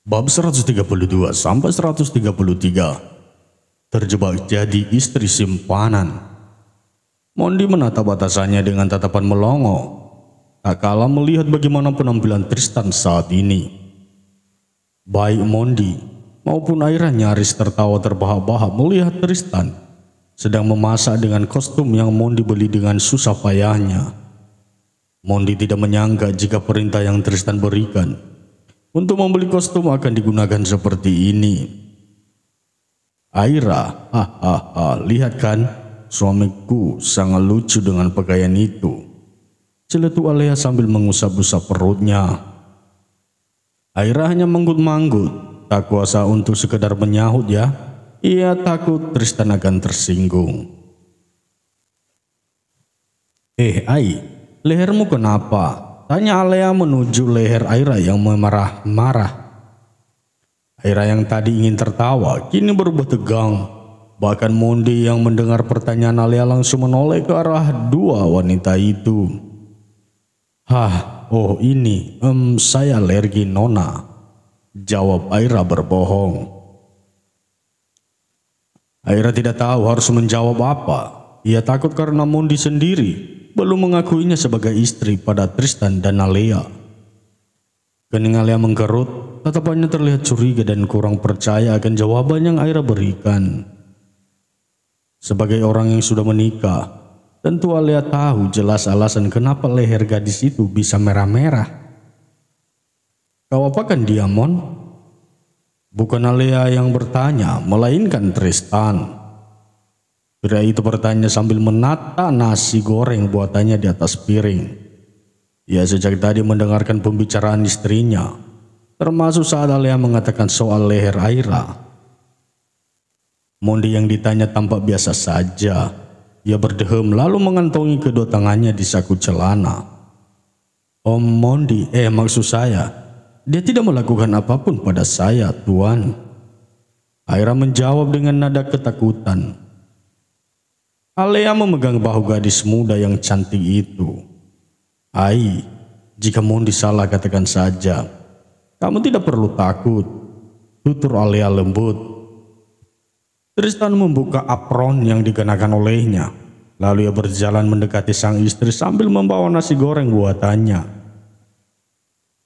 Bab 132 sampai 133. Terjebak jadi istri simpanan. Mondi menatap atasannya dengan tatapan melongo, tak kalah melihat bagaimana penampilan Tristan saat ini. Baik Mondi maupun Aira nyaris tertawa terbahak-bahak melihat Tristan sedang memasak dengan kostum yang Mondi beli dengan susah payahnya. Mondi tidak menyangka jika perintah yang Tristan berikan untuk membeli kostum akan digunakan seperti ini. Aira, lihat kan, suamiku sangat lucu dengan pakaian itu, celetuk Alea sambil mengusap-usap perutnya. Aira hanya manggut-manggut, tak kuasa untuk sekedar menyahut ya. Ia takut Tristan akan tersinggung. Ai, lehermu kenapa? Tanya Alea menuju leher Aira yang memarah-marah. Aira yang tadi ingin tertawa kini berubah tegang. Bahkan Mondi yang mendengar pertanyaan Alea langsung menoleh ke arah dua wanita itu. Ini, saya alergi nona, jawab Aira berbohong. Aira tidak tahu harus menjawab apa. Ia takut karena Mondi sendiri belum mengakuinya sebagai istri pada Tristan dan Alea. Kening Alea mengkerut, tatapannya terlihat curiga dan kurang percaya akan jawaban yang Aira berikan. Sebagai orang yang sudah menikah, tentu Alea tahu jelas alasan kenapa leher gadis itu bisa merah-merah. Kau apakan dia, Mon? Bukan Alea yang bertanya, melainkan Tristan. Pria itu bertanya sambil menata nasi goreng buatannya di atas piring. Ia sejak tadi mendengarkan pembicaraan istrinya, termasuk saat Alea mengatakan soal leher Aira. Mondi yang ditanya tampak biasa saja. Ia berdehem lalu mengantongi kedua tangannya di saku celana. Om Mondi, maksud saya, dia tidak melakukan apapun pada saya, Tuan. Aira menjawab dengan nada ketakutan. Alea memegang bahu gadis muda yang cantik itu. Jika Mondi salah katakan saja. Kamu tidak perlu takut, tutur Alea lembut. Tristan membuka apron yang dikenakan olehnya. Lalu ia berjalan mendekati sang istri sambil membawa nasi goreng buatannya.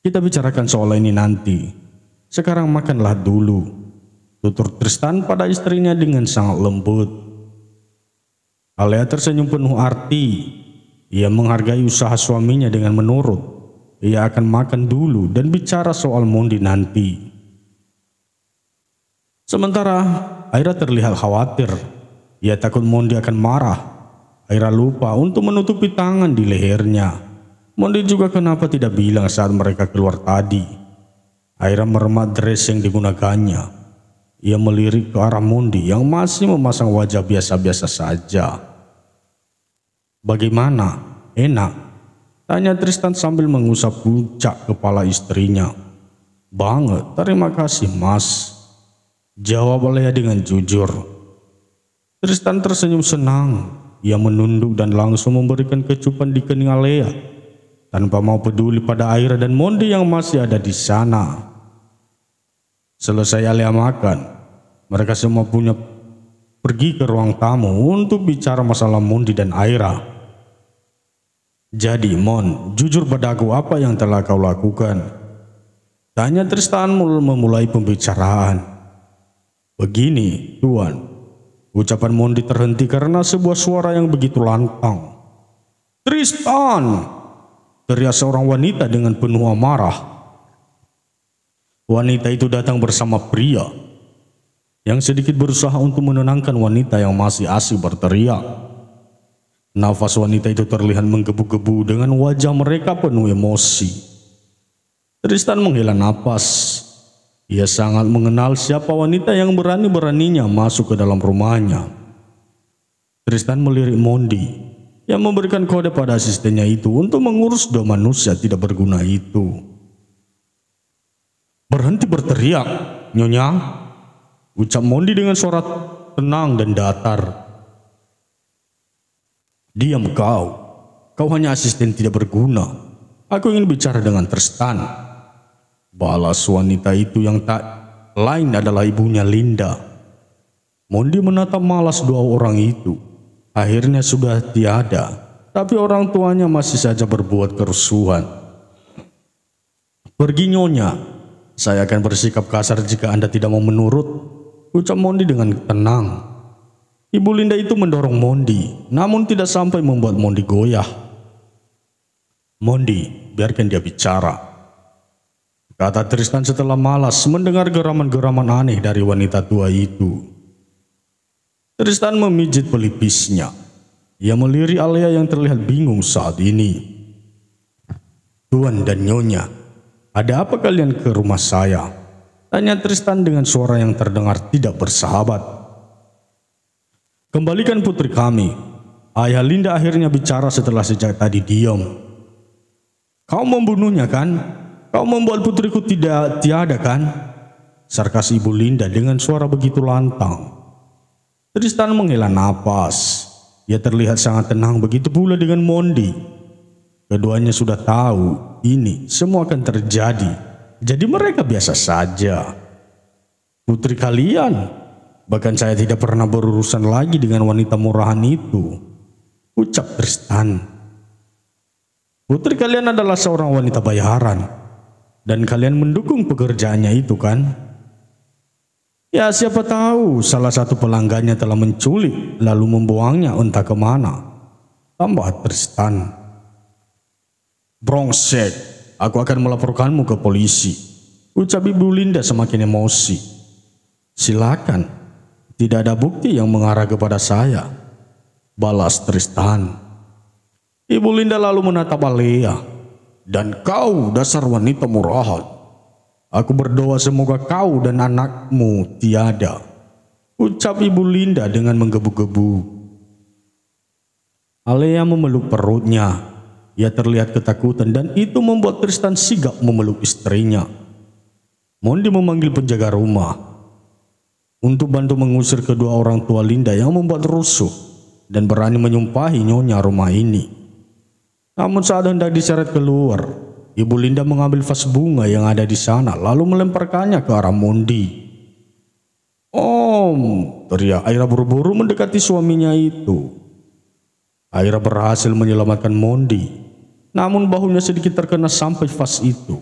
Kita bicarakan soal ini nanti. Sekarang makanlah dulu, tutur Tristan pada istrinya dengan sangat lembut. Alea tersenyum penuh arti. Ia menghargai usaha suaminya dengan menurut. Ia akan makan dulu dan bicara soal Mondi nanti. Sementara Aira terlihat khawatir. Ia takut Mondi akan marah. Aira lupa untuk menutupi tangan di lehernya. Mondi juga kenapa tidak bilang saat mereka keluar tadi. Aira meremat dress yang digunakannya. Ia melirik ke arah Mondi yang masih memasang wajah biasa-biasa saja. Bagaimana? Enak? Tanya Tristan sambil mengusap puncak kepala istrinya. Banget, terima kasih mas, jawab Alea dengan jujur. Tristan tersenyum senang. Ia menunduk dan langsung memberikan kecupan di kening Alea tanpa mau peduli pada Aira dan Mondi yang masih ada di sana. Selesai Alea makan, mereka semua pergi ke ruang tamu untuk bicara masalah Mondi dan Aira. Jadi Mon, jujur padaku apa yang telah kau lakukan? Tanya Tristan memulai pembicaraan. Begini, Tuan. Ucapan Mondi terhenti karena sebuah suara yang begitu lantang. Tristan! Teriak seorang wanita dengan penuh amarah. Wanita itu datang bersama pria yang sedikit berusaha untuk menenangkan wanita yang masih asyik berteriak. Nafas wanita itu terlihat menggebu-gebu dengan wajah mereka penuh emosi. Tristan menghela napas. Ia sangat mengenal siapa wanita yang berani-beraninya masuk ke dalam rumahnya. Tristan melirik Mondi yang memberikan kode pada asistennya itu untuk mengurus dua manusia tidak berguna itu. Berhenti berteriak, Nyonya, ucap Mondi dengan suara tenang dan datar. Diam kau hanya asisten tidak berguna. Aku ingin bicara dengan Tristan. Balas wanita itu yang tak lain adalah ibunya Linda. Mondi menatap malas dua orang itu. Akhirnya sudah tiada, tapi orang tuanya masih saja berbuat kerusuhan. "Pergi nyonya, saya akan bersikap kasar jika Anda tidak mau menurut," ucap Mondi dengan tenang. Ibu Linda itu mendorong Mondi, namun tidak sampai membuat Mondi goyah. "Mondi, biarkan dia bicara," kata Tristan setelah malas mendengar geraman-geraman aneh dari wanita tua itu. Tristan memijit pelipisnya. Ia melirik Alea yang terlihat bingung saat ini. "Tuan dan Nyonya, ada apa kalian ke rumah saya?" tanya Tristan dengan suara yang terdengar tidak bersahabat. "Kembalikan putri kami." Ayah Linda akhirnya bicara setelah sejak tadi diam. "Kau membunuhnya kan? Kau membuat putriku tiada kan?" sarkas Ibu Linda dengan suara begitu lantang. Tristan menghela napas. Ia terlihat sangat tenang, begitu pula dengan Mondi. Keduanya sudah tahu ini semua akan terjadi, jadi mereka biasa saja. "Putri kalian? Bahkan saya tidak pernah berurusan lagi dengan wanita murahan itu," ucap Tristan. "Putri kalian adalah seorang wanita bayaran, dan kalian mendukung pekerjaannya itu kan?" "Ya, siapa tahu salah satu pelanggannya telah menculik lalu membuangnya entah kemana," tambah Tristan. "Brengsek, aku akan melaporkanmu ke polisi," ucap Ibu Linda semakin emosi. "Silakan, tidak ada bukti yang mengarah kepada saya," balas Tristan. Ibu Linda lalu menatap Alea. "Dan kau dasar wanita murahan. Aku berdoa semoga kau dan anakmu tiada," ucap Ibu Linda dengan menggebu-gebu. Alea memeluk perutnya. Ia terlihat ketakutan dan itu membuat Tristan sigap memeluk istrinya. Mondi memanggil penjaga rumah untuk bantu mengusir kedua orang tua Linda yang membuat rusuh dan berani menyumpahi nyonya rumah ini. Namun saat hendak diseret keluar, Ibu Linda mengambil vas bunga yang ada di sana lalu melemparkannya ke arah Mondi. "Om!" teriak Aira buru-buru mendekati suaminya itu. Aira berhasil menyelamatkan Mondi, namun bahunya sedikit terkena sampai vas itu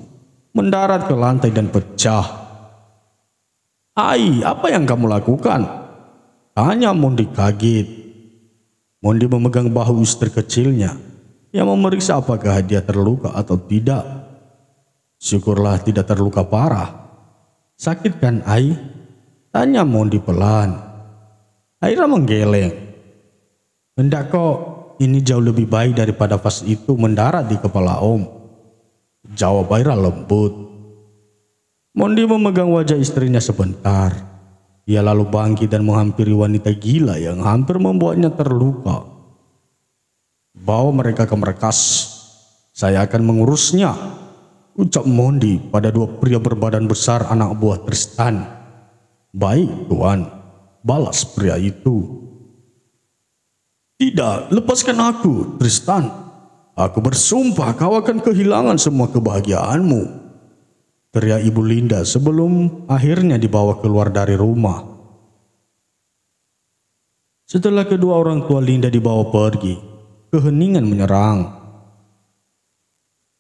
mendarat ke lantai dan pecah. "Ai, apa yang kamu lakukan?" tanya Mondi kaget. Mondi memegang bahu istri kecilnya yang memeriksa apakah dia terluka atau tidak. "Syukurlah tidak terluka parah." "Sakit kan, Ai?" tanya Mondi pelan. Aira menggeleng. "Hendak kok, ini jauh lebih baik daripada vas itu mendarat di kepala Om," jawab Aira lembut. Mondi memegang wajah istrinya sebentar. Ia lalu bangkit dan menghampiri wanita gila yang hampir membuatnya terluka. "Bawa mereka ke markas. Saya akan mengurusnya," ucap Mondi pada dua pria berbadan besar anak buah Tristan. "Baik, Tuan," balas pria itu. "Tidak, lepaskan aku, Tristan. Aku bersumpah kau akan kehilangan semua kebahagiaanmu," teriak Ibu Linda sebelum akhirnya dibawa keluar dari rumah. Setelah kedua orang tua Linda dibawa pergi, keheningan menyerang.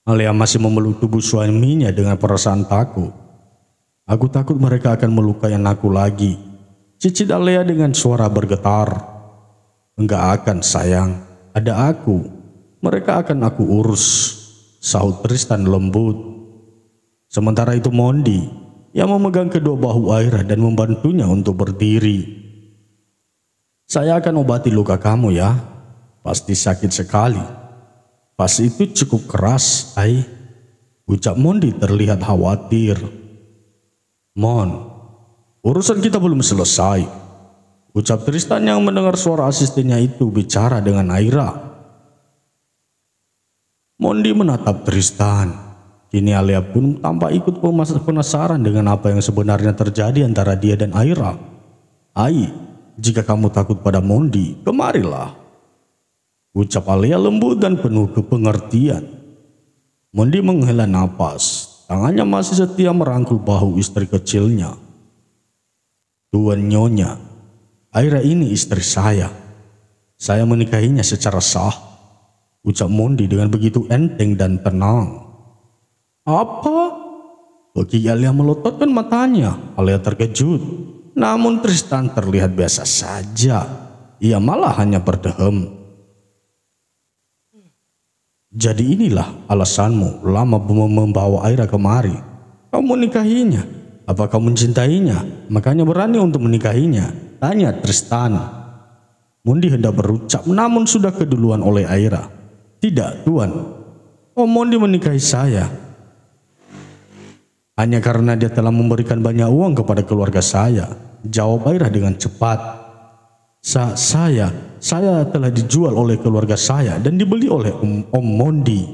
Alea masih memeluk tubuh suaminya dengan perasaan takut. "Aku takut mereka akan melukai anakku lagi," cicit Alea dengan suara bergetar. "Enggak akan sayang, ada aku. Mereka akan aku urus," sahut Tristan lembut. Sementara itu Mondi yang memegang kedua bahu Aira dan membantunya untuk berdiri. "Saya akan obati luka kamu ya. Pasti sakit sekali. Vas itu cukup keras, Ai," ucap Mondi terlihat khawatir. "Mon, urusan kita belum selesai," ucap Tristan yang mendengar suara asistennya itu bicara dengan Aira. Mondi menatap Tristan. Kini Alea pun tampak ikut penasaran dengan apa yang sebenarnya terjadi antara dia dan Aira. "Ai, jika kamu takut pada Mondi, kemarilah," ucap Alea lembut dan penuh kepengertian. Mondi menghela napas, Tangannya masih setia merangkul bahu istri kecilnya. "Tuan Nyonya, Aira ini istri saya. Saya menikahinya secara sah," ucap Mondi dengan begitu enteng dan tenang. "Apa?" Bagi Alia melototkan matanya. Alia terkejut. Namun Tristan terlihat biasa saja. Ia malah hanya berdehem. "Jadi inilah alasanmu lama membawa Aira kemari. Kau menikahinya. Apa kau mencintainya? Makanya berani untuk menikahinya?" tanya Tristan. Mondi hendak berucap namun sudah keduluan oleh Aira. "Tidak, Tuan. Mondi menikahi saya hanya karena dia telah memberikan banyak uang kepada keluarga saya," jawab Aira dengan cepat. Saya telah dijual oleh keluarga saya dan dibeli oleh Om Mondi,"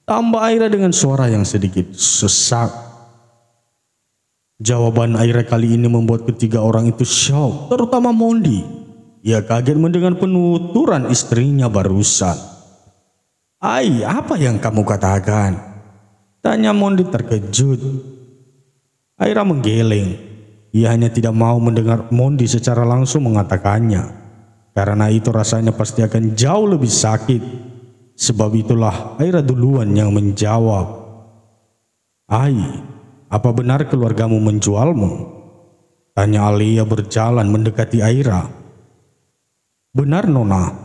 tambah Aira dengan suara yang sedikit sesak. Jawaban Aira kali ini membuat ketiga orang itu syok, terutama Mondi. Ia kaget mendengar penuturan istrinya barusan. "Ai, apa yang kamu katakan?" tanya Mondi terkejut. Aira menggeleng. Ia hanya tidak mau mendengar Mondi secara langsung mengatakannya. Karena itu rasanya pasti akan jauh lebih sakit. Sebab itulah Aira duluan yang menjawab. "Ai, apa benar keluargamu menjualmu?" tanya Alia berjalan mendekati Aira. "Benar, Nona.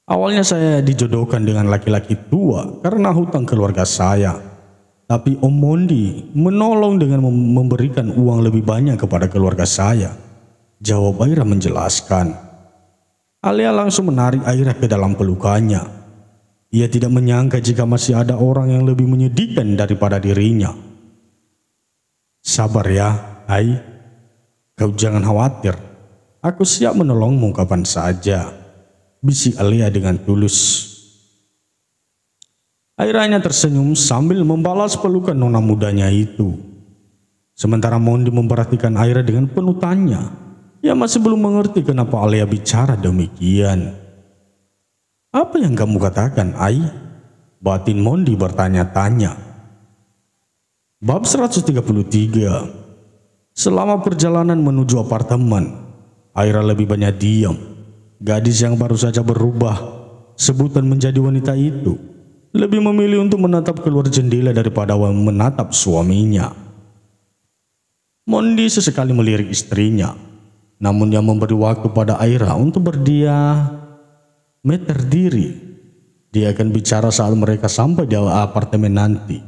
Awalnya saya dijodohkan dengan laki-laki tua karena hutang keluarga saya. Tapi Om Mondi menolong dengan memberikan uang lebih banyak kepada keluarga saya," jawab Aira menjelaskan. Alia langsung menarik Aira ke dalam pelukannya. Ia tidak menyangka jika masih ada orang yang lebih menyedihkan daripada dirinya. "Sabar ya, Ai. Kau jangan khawatir. Aku siap menolongmu kapan saja," bisik Alia dengan tulus. Aira hanya tersenyum sambil membalas pelukan nona mudanya itu. Sementara Mondi memperhatikan Aira dengan penuh tanya. Ia masih belum mengerti kenapa Alia bicara demikian. "Apa yang kamu katakan, Ai?" batin Mondi bertanya-tanya. Bab 133. Selama perjalanan menuju apartemen, Aira lebih banyak diam. Gadis yang baru saja berubah sebutan menjadi wanita itu lebih memilih untuk menatap keluar jendela daripada menatap suaminya. Mondi sesekali melirik istrinya, namun dia memberi waktu pada Aira untuk terdiri. Dia akan bicara saat mereka sampai di apartemen nanti.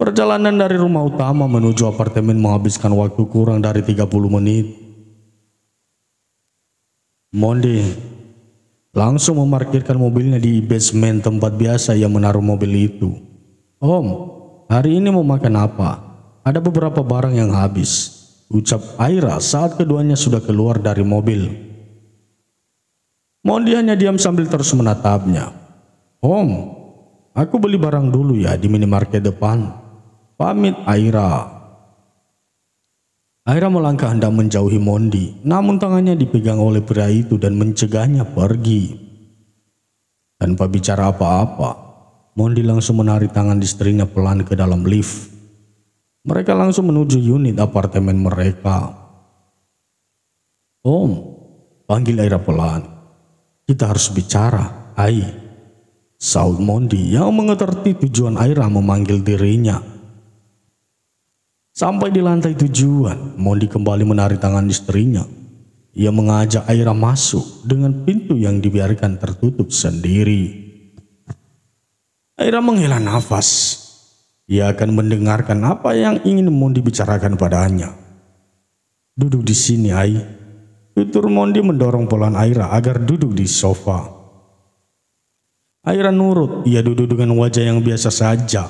Perjalanan dari rumah utama menuju apartemen menghabiskan waktu kurang dari 30 menit. Mondi langsung memarkirkan mobilnya di basement tempat biasa ia menaruh mobil itu. "Om, hari ini mau makan apa? Ada beberapa barang yang habis," ucap Aira saat keduanya sudah keluar dari mobil. Mondi hanya diam sambil terus menatapnya. "Om, aku beli barang dulu ya di minimarket depan," pamit Aira. Aira melangkah hendak menjauhi Mondi, namun tangannya dipegang oleh pria itu dan mencegahnya pergi. Tanpa bicara apa-apa, Mondi langsung menarik tangan istrinya pelan ke dalam lift. Mereka langsung menuju unit apartemen mereka. "Om," panggil Aira pelan. "Kita harus bicara, Ai," sahut Mondi yang mengerti tujuan Aira memanggil dirinya. Sampai di lantai tujuan, Mondi kembali menarik tangan istrinya. Ia mengajak Aira masuk dengan pintu yang dibiarkan tertutup sendiri. Aira menghela nafas. Ia akan mendengarkan apa yang ingin Mondi bicarakan padanya. "Duduk di sini, Ai," tutur Mondi mendorong pelan Aira agar duduk di sofa. Aira nurut. Ia duduk dengan wajah yang biasa saja.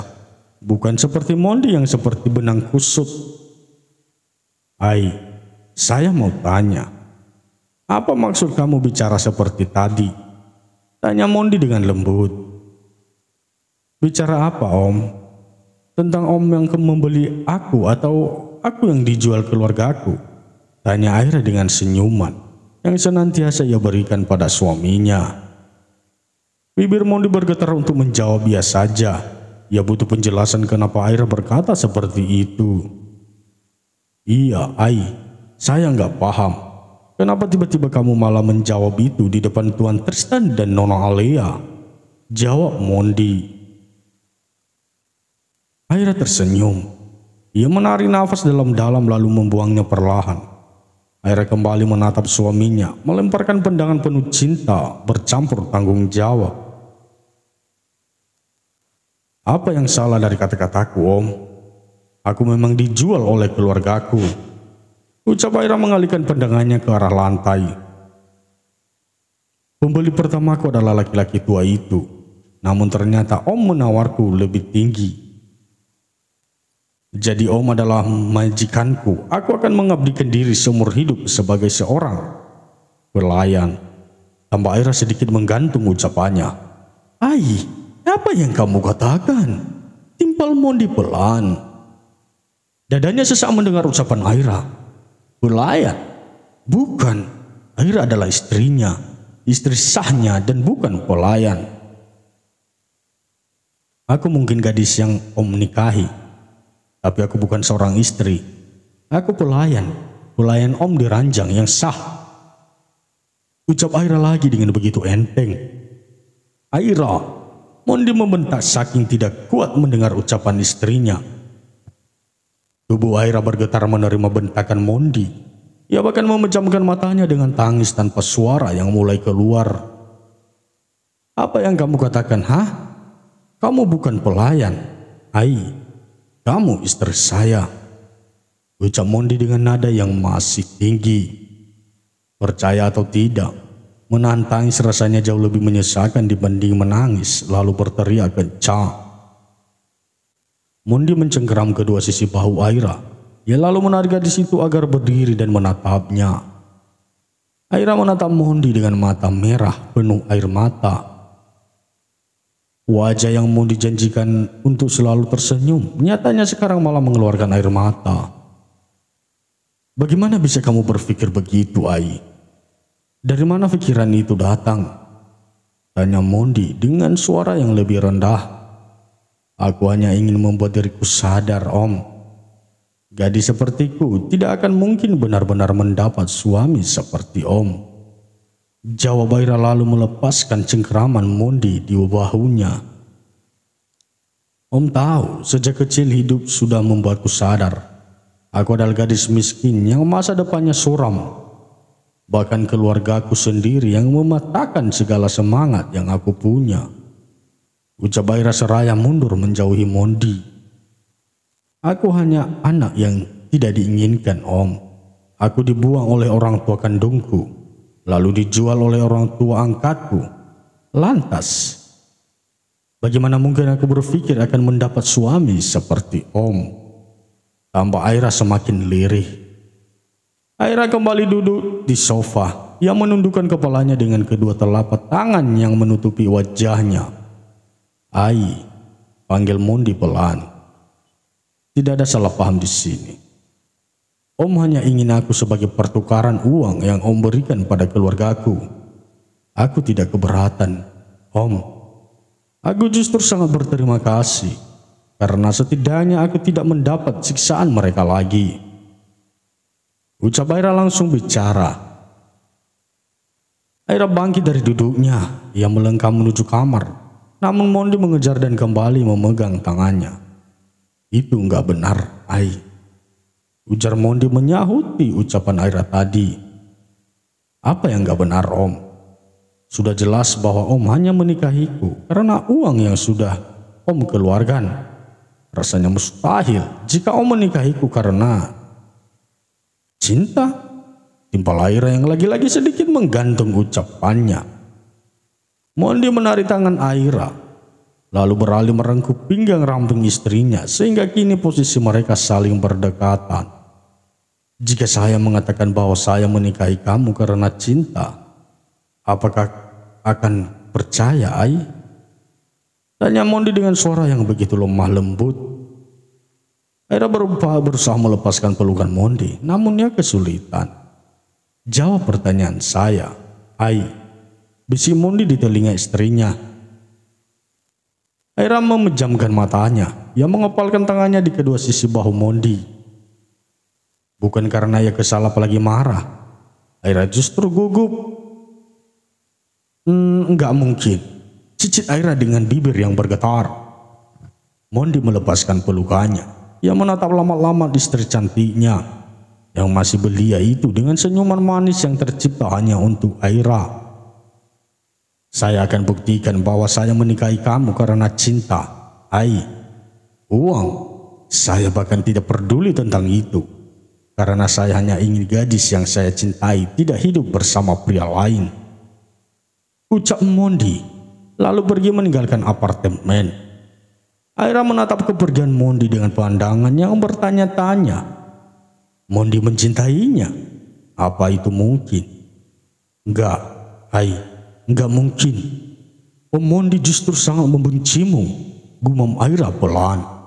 Bukan seperti Mondi yang seperti benang kusut. "Ai, saya mau tanya. Apa maksud kamu bicara seperti tadi?" tanya Mondi dengan lembut. "Bicara apa, Om? Tentang Om yang membeli aku atau aku yang dijual keluargaku?" tanya Aira dengan senyuman yang senantiasa ia berikan pada suaminya. Bibir Mondi bergetar untuk menjawab "iya" saja. Ia butuh penjelasan kenapa Aira berkata seperti itu. Iya, Ai, saya nggak paham. Kenapa tiba-tiba kamu malah menjawab itu di depan Tuan Tristan dan Nona Alea? Jawab Mondi. Aira tersenyum. Ia menarik nafas dalam-dalam lalu membuangnya perlahan. Aira kembali menatap suaminya, melemparkan pandangan penuh cinta bercampur tanggung jawab. Apa yang salah dari kata-kataku, Om? Aku memang dijual oleh keluargaku. Ucap Aira mengalihkan pandangannya ke arah lantai. Pembeli pertamaku adalah laki-laki tua itu. Namun ternyata Om menawarku lebih tinggi. Jadi Om adalah majikanku. Aku akan mengabdikan diri seumur hidup sebagai seorang pelayan. Tambah Aira sedikit menggantung ucapannya. Ai, apa yang kamu katakan? Timpal Mondi pelan. Dadanya sesak mendengar ucapan Aira. Pelayan? Bukan. Aira adalah istrinya. Istri sahnya dan bukan pelayan. Aku mungkin gadis yang Om nikahi. Tapi aku bukan seorang istri. Aku pelayan. Pelayan Om diranjang yang sah. Ucap Aira lagi dengan begitu enteng. Aira, Mondi membentak saking tidak kuat mendengar ucapan istrinya. Tubuh Aira bergetar menerima bentakan Mondi. Ia bahkan memejamkan matanya dengan tangis tanpa suara yang mulai keluar. Apa yang kamu katakan, hah? Kamu bukan pelayan. Ai, kamu istri saya. Ucap Mondi dengan nada yang masih tinggi. Percaya atau tidak, menahan tangis rasanya jauh lebih menyesalkan dibanding menangis lalu berteriak kencang. Mondi mencengkeram kedua sisi bahu Aira. Ia lalu menarik gadis itu agar berdiri dan menatapnya. Aira menatap Mondi dengan mata merah penuh air mata. Wajah yang Mondi janjikan untuk selalu tersenyum, nyatanya sekarang malah mengeluarkan air mata. Bagaimana bisa kamu berpikir begitu, Ai? Dari mana pikiran itu datang? Tanya Mondi dengan suara yang lebih rendah. Aku hanya ingin membuat diriku sadar, Om. Gadis sepertiku tidak akan mungkin benar-benar mendapat suami seperti Om. Jawab Aira lalu melepaskan cengkeraman Mondi di bahunya. Om tahu, sejak kecil hidup sudah membuatku sadar. Aku adalah gadis miskin yang masa depannya suram. Bahkan keluargaku sendiri yang mematahkan segala semangat yang aku punya. Ucap Aira seraya mundur menjauhi Mondi. Aku hanya anak yang tidak diinginkan, Om. Aku dibuang oleh orang tua kandungku, lalu dijual oleh orang tua angkatku. Lantas, bagaimana mungkin aku berpikir akan mendapat suami seperti Om? Tambah Aira semakin lirih. Aira kembali duduk di sofa. Ia menundukkan kepalanya dengan kedua telapak tangan yang menutupi wajahnya. Ai, panggil Mondi pelan. Tidak ada salah paham di sini. Om hanya ingin aku sebagai pertukaran uang yang Om berikan pada keluargaku. Aku tidak keberatan, Om. Aku justru sangat berterima kasih karena setidaknya aku tidak mendapat siksaan mereka lagi. Ucap Aira langsung bicara. Aira bangkit dari duduknya. Ia melangkah menuju kamar. Namun Mondi mengejar dan kembali memegang tangannya. Itu enggak benar, Ai. Ujar Mondi menyahuti ucapan Aira tadi. Apa yang enggak benar, Om? Sudah jelas bahwa Om hanya menikahiku karena uang yang sudah Om keluarkan. Rasanya mustahil jika Om menikahiku karena cinta. Timpal Aira yang lagi-lagi sedikit menggantung ucapannya. Mondi menarik tangan Aira, lalu beralih merengkuh pinggang ramping istrinya sehingga kini posisi mereka saling berdekatan. Jika saya mengatakan bahwa saya menikahi kamu karena cinta, apakah akan percaya, Ai? Tanya Mondi dengan suara yang begitu lemah lembut. Aira berusaha melepaskan pelukan Mondi, namun ia kesulitan. Jawab pertanyaan saya, Ai. Bisik Mondi di telinga istrinya. Aira memejamkan matanya. Ia mengepalkan tangannya di kedua sisi bahu Mondi. Bukan karena ia kesal apalagi marah. Aira justru gugup. Enggak mungkin. Cicit Aira dengan bibir yang bergetar. Mondi melepaskan pelukannya. Ia menatap lama-lama istri cantiknya yang masih belia itu dengan senyuman manis yang tercipta hanya untuk Aira. Saya akan buktikan bahwa saya menikahi kamu karena cinta. Uang. Saya bahkan tidak peduli tentang itu. Karena saya hanya ingin gadis yang saya cintai tidak hidup bersama pria lain. Ucap Mondi, lalu pergi meninggalkan apartemen. Aira menatap kepergian Mondi dengan pandangan yang bertanya-tanya. Mondi mencintainya? Apa itu mungkin? Enggak, enggak mungkin. Mondi justru sangat membencimu, gumam Aira pelan.